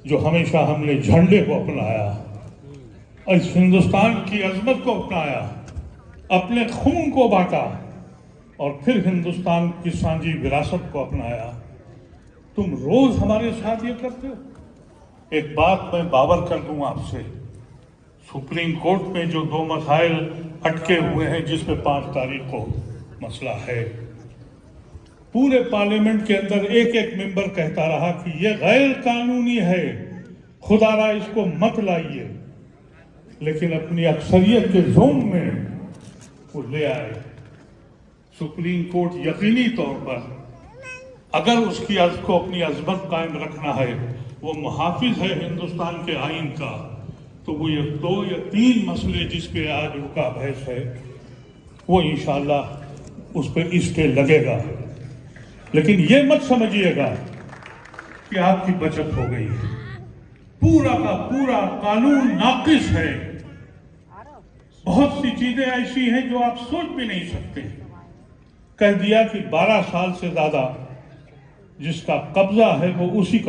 जो हमेशा हमने झंडे को अपनाया, इस हिंदुस्तान की अजमत को अपनाया, अपने खून को बांटा और फिर हिंदुस्तान की सांझी विरासत को अपनाया। तुम रोज हमारे साथ ये करते हो। एक बात मैं बावर कर दूं आपसे, सुप्रीम कोर्ट में जो 2 मसाइल अटके हुए हैं जिसमें 5 तारीख को मसला है, पूरे पार्लियामेंट के अंदर एक एक मेंबर कहता रहा कि ये गैर कानूनी है, खुदारा इसको मत लाइए, लेकिन अपनी अक्सरियत के जोन में वो ले आए। सुप्रीम कोर्ट यकीनी तौर पर अगर उसकी को अपनी अजमत कायम रखना है, वो मुहाफिज है हिंदुस्तान के आइन का, तो वो ये 2 या 3 मसले जिस पे आज उनका बहस है, वो इंशाअल्लाह उस पर स्टे लगेगा। लेकिन ये मत समझिएगा कि आपकी बचत हो गई है। पूरा का पूरा कानून नाकिस है। बहुत सी चीजें ऐसी हैं जो आप सोच भी नहीं सकते। कह दिया कि 12 साल से ज्यादा जिसका कब्जा है वो उसी का